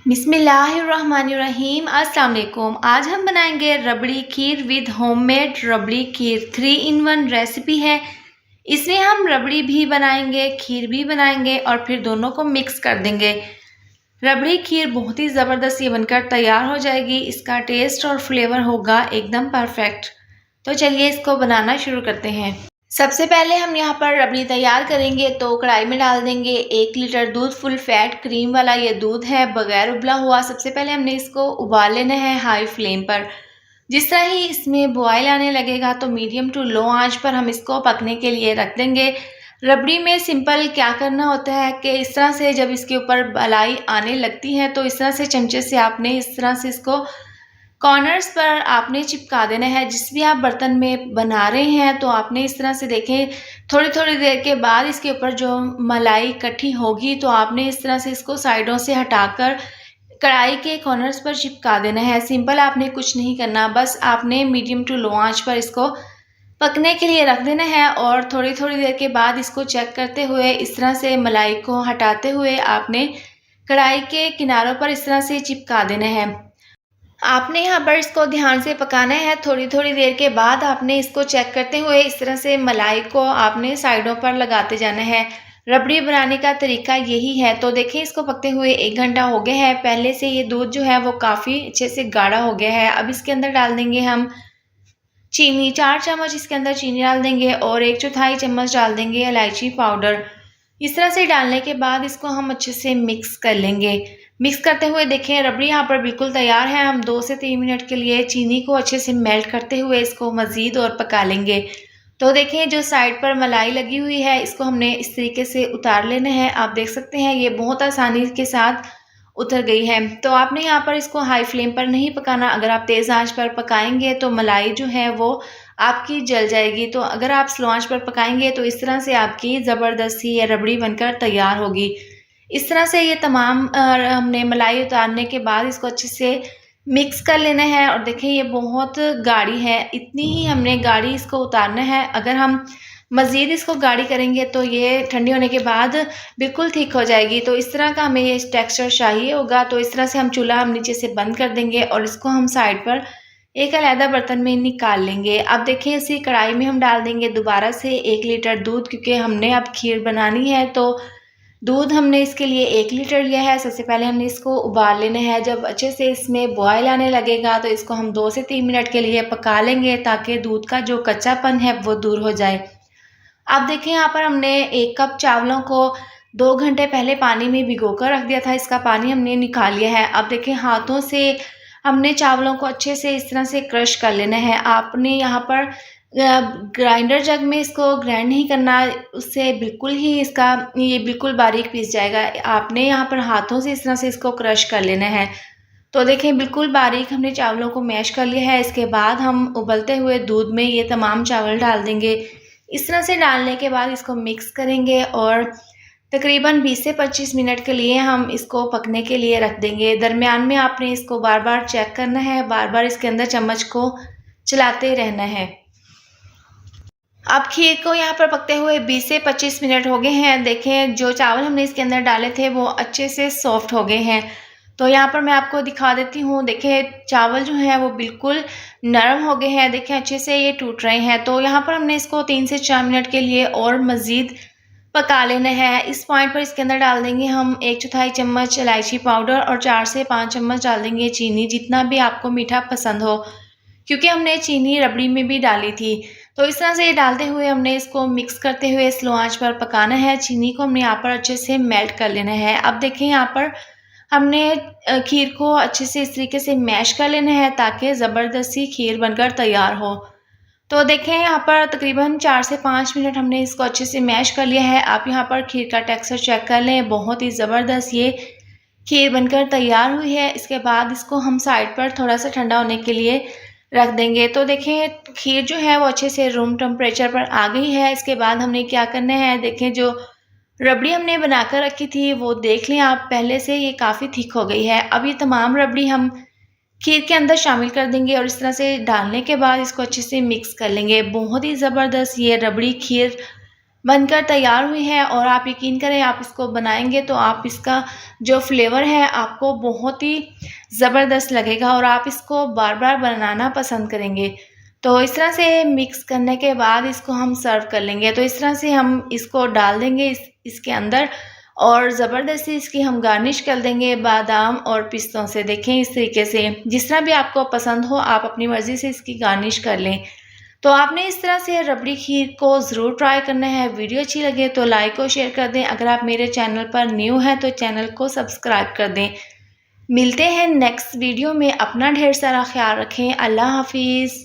बिस्मिल्लाहिर्रहमानिर्रहीम। अस्सलाम वालेकुम। आज हम बनाएंगे rabri kheer with homemade rabri kheer. 3 in 1 recipe है। इसमें हम रबड़ी भी बनाएंगे, खीर भी बनाएंगे और फिर दोनों को मिक्स कर देंगे। रबड़ी खीर बहुत ही ज़बरदस्त ये बनकर तैयार हो जाएगी। इसका टेस्ट और फ्लेवर होगा एकदम परफेक्ट। तो चलिए इसको बनाना शुरू करते हैं। सबसे पहले हम यहाँ पर रबड़ी तैयार करेंगे तो कढ़ाई में डाल देंगे 1 लीटर दूध। फुल फैट क्रीम वाला ये दूध है, बगैर उबला हुआ। सबसे पहले हमने इसको उबाल लेना है हाई फ्लेम पर। जिस तरह ही इसमें बॉयल आने लगेगा तो मीडियम टू लो आंच पर हम इसको पकने के लिए रख देंगे। रबड़ी में सिंपल क्या करना होता है कि इस तरह से जब इसके ऊपर मलाई आने लगती है तो इस तरह से चमचे से आपने इस तरह से इसको कॉर्नर्स पर आपने चिपका देना है। जिस भी आप बर्तन में बना रहे हैं तो आपने इस तरह से देखें, थोड़ी थोड़ी देर के बाद इसके ऊपर जो मलाई इकट्ठी होगी तो आपने इस तरह से इसको साइडों से हटाकर कढ़ाई के कॉर्नर्स पर चिपका देना है। सिंपल आपने कुछ नहीं करना, बस आपने मीडियम टू लो आंच पर इसको पकने के लिए रख देना है और थोड़ी थोड़ी देर के बाद इसको चेक करते हुए इस तरह से मलाई को हटाते हुए आपने कढ़ाई के किनारों पर इस तरह से चिपका देना है। आपने यहाँ पर इसको ध्यान से पकाना है। थोड़ी थोड़ी देर के बाद आपने इसको चेक करते हुए इस तरह से मलाई को आपने साइडों पर लगाते जाना है। रबड़ी बनाने का तरीका यही है। तो देखिए इसको पकते हुए 1 घंटा हो गया है। पहले से ये दूध जो है वो काफ़ी अच्छे से गाढ़ा हो गया है। अब इसके अंदर डाल देंगे हम चीनी। 4 चम्मच इसके अंदर चीनी डाल देंगे और 1/4 चम्मच डाल देंगे इलायची पाउडर। इस तरह से डालने के बाद इसको हम अच्छे से मिक्स कर लेंगे। मिक्स करते हुए देखें रबड़ी यहाँ पर बिल्कुल तैयार है। हम 2 से 3 मिनट के लिए चीनी को अच्छे से मेल्ट करते हुए इसको मज़ीद और पका लेंगे। तो देखें जो साइड पर मलाई लगी हुई है इसको हमने इस तरीके से उतार लेना है। आप देख सकते हैं ये बहुत आसानी के साथ उतर गई है। तो आपने यहाँ पर इसको हाई फ्लेम पर नहीं पकाना। अगर आप तेज़ आंच पर पकाएंगे तो मलाई जो है वो आपकी जल जाएगी। तो अगर आप स्लो आंच पर पकाएंगे तो इस तरह से आपकी ज़बरदस्त ये रबड़ी बनकर तैयार होगी। इस तरह से ये तमाम हमने मलाई उतारने के बाद इसको अच्छे से मिक्स कर लेना है। और देखिए ये बहुत गाढ़ी है, इतनी ही हमने गाढ़ी इसको उतारना है। अगर हम मज़ीद इसको गाढ़ी करेंगे तो ये ठंडी होने के बाद बिल्कुल थिक हो जाएगी। तो इस तरह का हमें ये टेक्सचर चाहिए होगा। तो इस तरह से हम चूल्हा हम नीचे से बंद कर देंगे और इसको हम साइड पर एक अलग बर्तन में निकाल लेंगे। अब देखिए इसी कढ़ाई में हम डाल देंगे दोबारा से 1 लीटर दूध, क्योंकि हमने अब खीर बनानी है। तो दूध हमने इसके लिए 1 लीटर लिया है। सबसे पहले हमने इसको उबाल लेना है। जब अच्छे से इसमें बॉयल आने लगेगा तो इसको हम 2 से 3 मिनट के लिए पका लेंगे ताकि दूध का जो कच्चापन है वो दूर हो जाए। अब देखिए यहाँ पर हमने 1 कप चावलों को 2 घंटे पहले पानी में भिगोकर रख दिया था। इसका पानी हमने निकाल लिया है। अब देखिए हाथों से हमने चावलों को अच्छे से इस तरह से क्रश कर लेना है। आपने यहाँ पर ग्राइंडर जग में इसको ग्राइंड नहीं करना, उससे बिल्कुल ही इसका ये बिल्कुल बारीक पीस जाएगा। आपने यहाँ पर हाथों से इस तरह से इसको क्रश कर लेना है। तो देखें बिल्कुल बारीक हमने चावलों को मैश कर लिया है। इसके बाद हम उबलते हुए दूध में ये तमाम चावल डाल देंगे। इस तरह से डालने के बाद इसको मिक्स करेंगे और तकरीबन 20 से 25 मिनट के लिए हम इसको पकने के लिए रख देंगे। दरमियान में आपने इसको बार बार चेक करना है, बार बार इसके अंदर चम्मच को चलाते रहना है। अब खीर को यहाँ पर पकते हुए 20 से 25 मिनट हो गए हैं। देखें जो चावल हमने इसके अंदर डाले थे वो अच्छे से सॉफ्ट हो गए हैं। तो यहाँ पर मैं आपको दिखा देती हूँ। देखें चावल जो है वो बिल्कुल नरम हो गए हैं। देखें अच्छे से ये टूट रहे हैं। तो यहाँ पर हमने इसको 3 से 4 मिनट के लिए और मज़ीद पका लेना है। इस पॉइंट पर इसके अंदर डाल देंगे हम 1/4 चम्मच इलायची पाउडर और 4 से 5 चम्मच डाल देंगे चीनी, जितना भी आपको मीठा पसंद हो, क्योंकि हमने चीनी रबड़ी में भी डाली थी। तो इस तरह से ये डालते हुए हमने इसको मिक्स करते हुए स्लो आंच पर पकाना है। चीनी को हमने यहाँ पर अच्छे से मेल्ट कर लेना है। अब देखें यहाँ पर हमने खीर को अच्छे से इस तरीके से मैश कर लेना है ताकि ज़बरदस्ती खीर बनकर तैयार हो। तो देखें यहाँ पर तकरीबन 4 से 5 मिनट हमने इसको अच्छे से मैश कर लिया है। आप यहाँ पर खीर का टेक्सचर चेक कर लें, बहुत ही ज़बरदस्त ये खीर बनकर तैयार हुई है। इसके बाद इसको हम साइड पर थोड़ा सा ठंडा होने के लिए रख देंगे। तो देखें खीर जो है वो अच्छे से रूम टेम्परेचर पर आ गई है। इसके बाद हमने क्या करना है, देखें जो रबड़ी हमने बनाकर रखी थी वो देख लें आप, पहले से ये काफ़ी थिक हो गई है। अब ये तमाम रबड़ी हम खीर के अंदर शामिल कर देंगे और इस तरह से डालने के बाद इसको अच्छे से मिक्स कर लेंगे। बहुत ही ज़बरदस्त ये रबड़ी खीर बनकर तैयार हुई है और आप यकीन करें आप इसको बनाएंगे तो आप इसका जो फ्लेवर है आपको बहुत ही ज़बरदस्त लगेगा और आप इसको बार बार बनाना पसंद करेंगे। तो इस तरह से मिक्स करने के बाद इसको हम सर्व कर लेंगे। तो इस तरह से हम इसको डाल देंगे इसके अंदर और ज़बरदस्ती इसकी हम गार्निश कर देंगे बादाम और पिस्तों से। देखें इस तरीके से जिस तरह भी आपको पसंद हो आप अपनी मर्ज़ी से इसकी गार्निश कर लें। तो आपने इस तरह से रबड़ी खीर को ज़रूर ट्राई करना है। वीडियो अच्छी लगे तो लाइक और शेयर कर दें। अगर आप मेरे चैनल पर न्यू हैं तो चैनल को सब्सक्राइब कर दें। मिलते हैं नेक्स्ट वीडियो में। अपना ढेर सारा ख्याल रखें। अल्लाह हाफिज़।